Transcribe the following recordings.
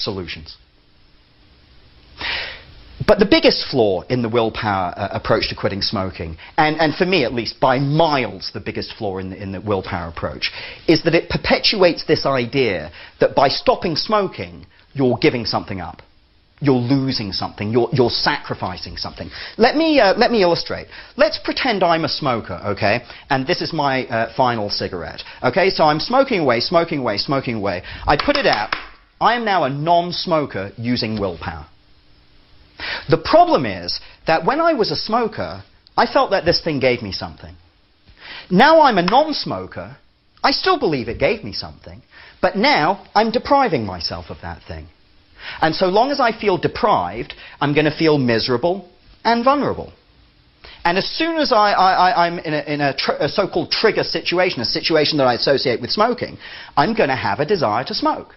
solutions. But the biggest flaw in the willpower approach to quitting smoking, and for me at least by miles the biggest flaw in the willpower approach, is that it perpetuates this idea that by stopping smoking, you're giving something up. You're losing something. You're sacrificing something. Let me illustrate. Let's pretend I'm a smoker, okay? And this is my final cigarette, okay? So I'm smoking away, smoking away, smoking away. I put it out. I am now a non-smoker using willpower. The problem is that when I was a smoker, I felt that this thing gave me something. Now I'm a non-smoker. I still believe it gave me something, but now I'm depriving myself of that thing. And so long as I feel deprived, I'm going to feel miserable and vulnerable. And as soon as I'm in a so-called trigger situation, a situation that I associate with smoking, I'm going to have a desire to smoke.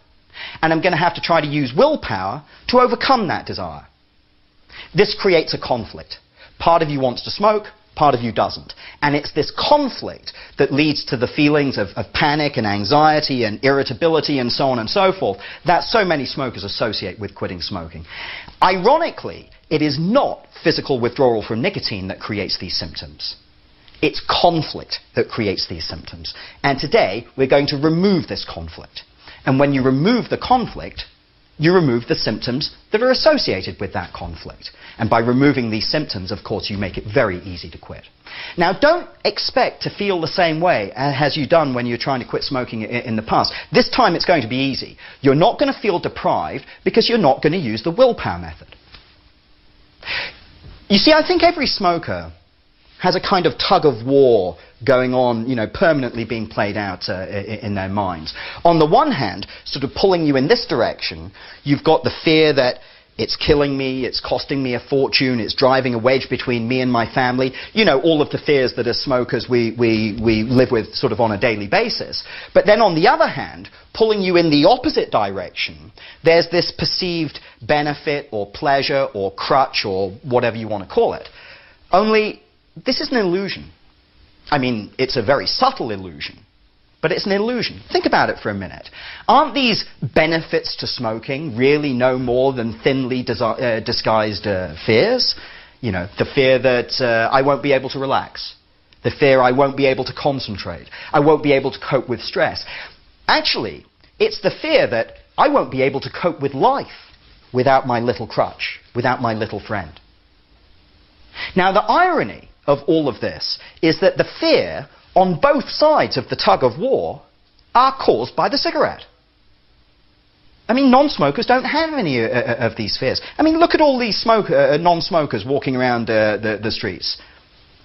And I'm going to have to try to use willpower to overcome that desire. This creates a conflict. Part of you wants to smoke, part of you doesn't. And it's this conflict that leads to the feelings of panic and anxiety and irritability and so on and so forth that so many smokers associate with quitting smoking. Ironically, it is not physical withdrawal from nicotine that creates these symptoms. It's conflict that creates these symptoms. And today, we're going to remove this conflict. And when you remove the conflict, you remove the symptoms that are associated with that conflict. And by removing these symptoms, of course, you make it very easy to quit. Now, don't expect to feel the same way as you've done when you're trying to quit smoking in the past. This time it's going to be easy. You're not going to feel deprived because you're not going to use the willpower method. You see, I think every smoker has a kind of tug of war going on, permanently being played out in their minds. On the one hand, sort of pulling you in this direction, you've got the fear that it's killing me, it's costing me a fortune, it's driving a wedge between me and my family. All of the fears that as smokers we live with sort of on a daily basis. But then on the other hand, pulling you in the opposite direction, there's this perceived benefit or pleasure or crutch or whatever you want to call it. Only this is an illusion. I mean, it's a very subtle illusion, but it's an illusion. Think about it for a minute. Aren't these benefits to smoking really no more than thinly disguised fears? The fear that I won't be able to relax. The fear I won't be able to concentrate. I won't be able to cope with stress. Actually, it's the fear that I won't be able to cope with life without my little crutch, without my little friend. Now, the irony of all of this is that the fear on both sides of the tug of war are caused by the cigarette. I mean, non-smokers don't have any of these fears. I mean, look at all these non-smokers walking around the streets.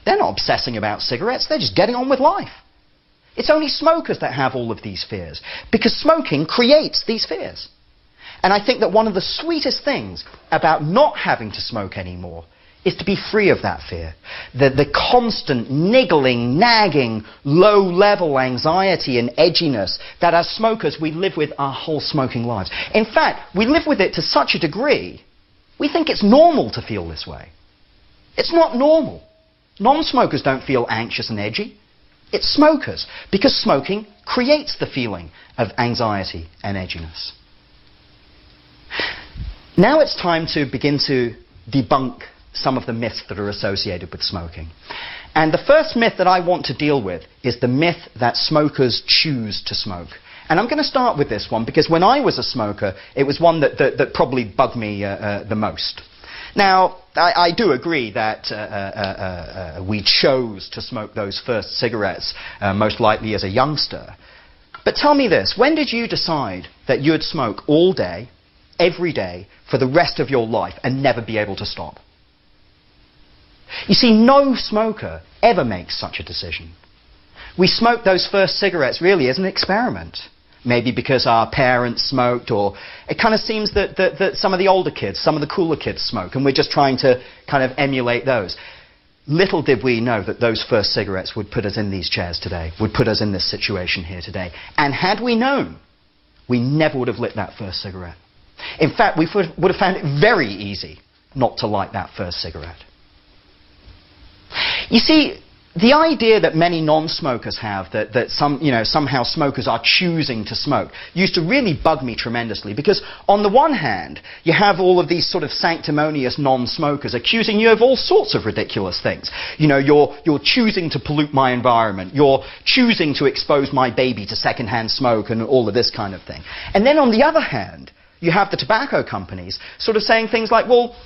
They're not obsessing about cigarettes, they're just getting on with life. It's only smokers that have all of these fears, because smoking creates these fears. And I think that one of the sweetest things about not having to smoke anymore is to be free of that fear. The constant niggling, nagging, low-level anxiety and edginess that as smokers we live with our whole smoking lives. In fact, we live with it to such a degree, we think it's normal to feel this way. It's not normal. Non-smokers don't feel anxious and edgy. It's smokers, because smoking creates the feeling of anxiety and edginess. Now it's time to begin to debunk some of the myths that are associated with smoking. And the first myth that I want to deal with is the myth that smokers choose to smoke. And I'm going to start with this one because when I was a smoker, it was one that probably bugged me the most. Now, I do agree that we chose to smoke those first cigarettes, most likely as a youngster. But tell me this, when did you decide that you would smoke all day, every day, for the rest of your life and never be able to stop? You see, no smoker ever makes such a decision. We smoked those first cigarettes really as an experiment. Maybe because our parents smoked, or it kind of seems that some of the older kids, some of the cooler kids smoke, and we're just trying to kind of emulate those. Little did we know that those first cigarettes would put us in these chairs today, would put us in this situation here today. And had we known, we never would have lit that first cigarette. In fact, we would have found it very easy not to light that first cigarette. You see, The idea that many non-smokers have, that somehow smokers are choosing to smoke, used to really bug me tremendously, because on the one hand, you have all of these sort of sanctimonious non-smokers accusing you of all sorts of ridiculous things. You're choosing to pollute my environment, you're choosing to expose my baby to secondhand smoke and all of this kind of thing. And then on the other hand, you have the tobacco companies sort of saying things like, well,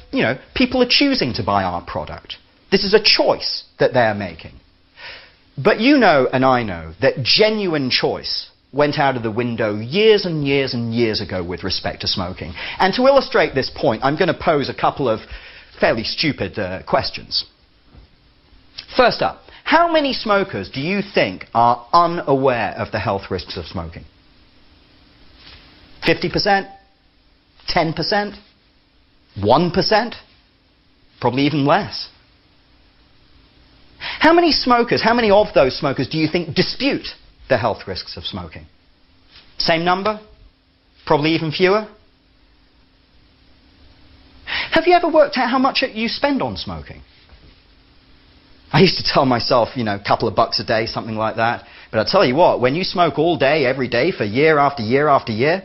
people are choosing to buy our product. This is a choice that they're making. But you know and I know that genuine choice went out of the window years and years and years ago with respect to smoking. And to illustrate this point, I'm going to pose a couple of fairly stupid questions. First up, how many smokers do you think are unaware of the health risks of smoking? 50%? 10%? 1%? Probably even less. How many of those smokers do you think dispute the health risks of smoking? Same number? Probably even fewer? Have you ever worked out how much you spend on smoking? I used to tell myself, a couple of bucks a day, something like that. But I tell you what, when you smoke all day, every day, for year after year after year,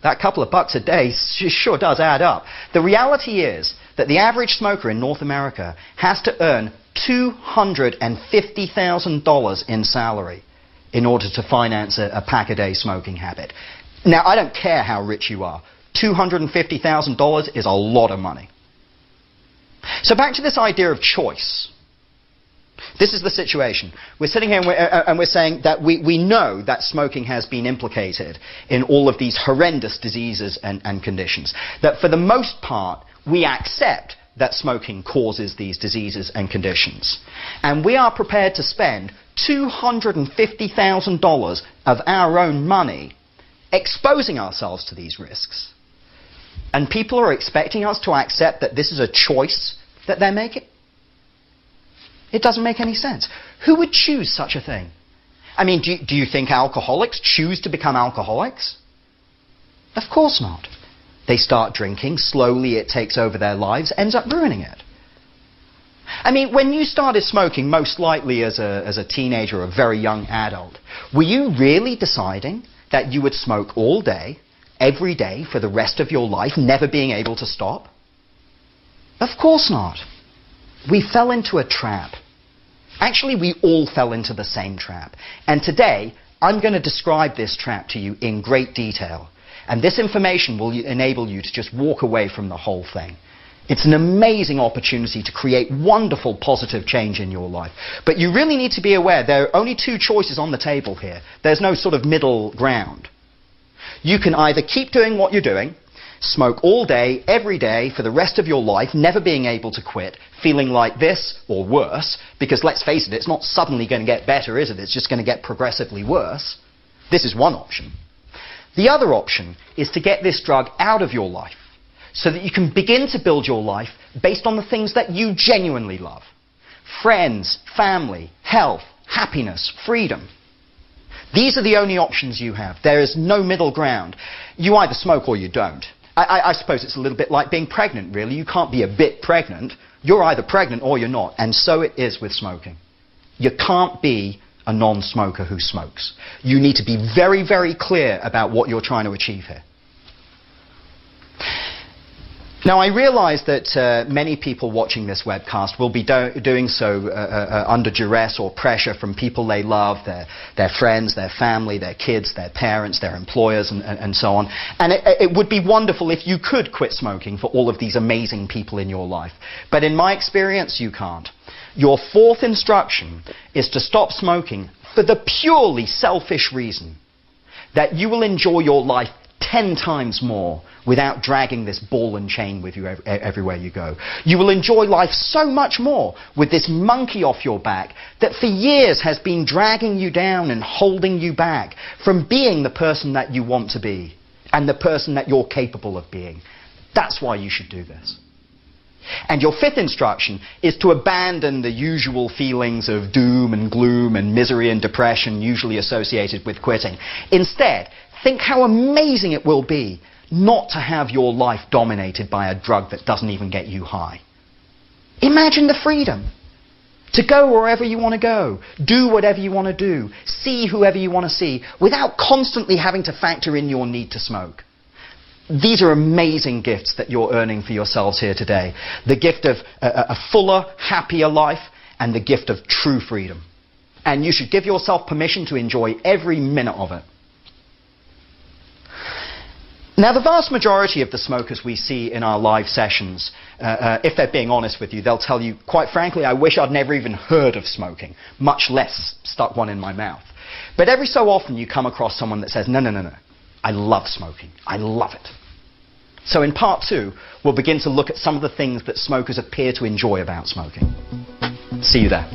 that couple of bucks a day sure does add up. The reality is that the average smoker in North America has to earn $250,000 in salary in order to finance a pack-a-day smoking habit. Now, I don't care how rich you are. $250,000 is a lot of money. So back to this idea of choice. This is the situation. We're sitting here and we're saying that we know that smoking has been implicated in all of these horrendous diseases and conditions. That for the most part, we accept that smoking causes these diseases and conditions. And we are prepared to spend $250,000 of our own money exposing ourselves to these risks. And people are expecting us to accept that this is a choice that they're making? It doesn't make any sense. Who would choose such a thing? I mean, do you think alcoholics choose to become alcoholics? Of course not. They start drinking, slowly it takes over their lives, ends up ruining it. I mean, when you started smoking, most likely as a teenager or a very young adult, were you really deciding that you would smoke all day, every day, for the rest of your life, never being able to stop? Of course not. We fell into a trap. Actually, we all fell into the same trap. And today, I'm going to describe this trap to you in great detail. And this information will enable you to just walk away from the whole thing. It's an amazing opportunity to create wonderful positive change in your life. But you really need to be aware there are only two choices on the table here. There's no sort of middle ground. You can either keep doing what you're doing, smoke all day, every day, for the rest of your life, never being able to quit, feeling like this or worse, because let's face it, it's not suddenly going to get better, is it? It's just going to get progressively worse. This is one option. The other option is to get this drug out of your life so that you can begin to build your life based on the things that you genuinely love. Friends, family, health, happiness, freedom. These are the only options you have. There is no middle ground. You either smoke or you don't. I suppose it's a little bit like being pregnant, really. You can't be a bit pregnant. You're either pregnant or you're not. And so it is with smoking. You can't be a non-smoker who smokes. You need to be very, very clear about what you're trying to achieve here. Now, I realize that many people watching this webcast will be doing so under duress or pressure from people they love, their friends, their family, their kids, their parents, their employers, and so on. And it would be wonderful if you could quit smoking for all of these amazing people in your life. But in my experience, you can't. Your fourth instruction is to stop smoking for the purely selfish reason that you will enjoy your life 10 times more without dragging this ball and chain with you everywhere you go. You will enjoy life so much more with this monkey off your back that for years has been dragging you down and holding you back from being the person that you want to be and the person that you're capable of being. That's why you should do this. And your fifth instruction is to abandon the usual feelings of doom and gloom and misery and depression usually associated with quitting. Instead, think how amazing it will be not to have your life dominated by a drug that doesn't even get you high. Imagine the freedom. To go wherever you want to go, do whatever you want to do, see whoever you want to see, without constantly having to factor in your need to smoke. These are amazing gifts that you're earning for yourselves here today. The gift of a fuller, happier life, and the gift of true freedom. And you should give yourself permission to enjoy every minute of it. Now, the vast majority of the smokers we see in our live sessions, if they're being honest with you, they'll tell you, quite frankly, I wish I'd never even heard of smoking, much less stuck one in my mouth. But every so often you come across someone that says, no, I love smoking. I love it. So in part 2, we'll begin to look at some of the things that smokers appear to enjoy about smoking. See you there.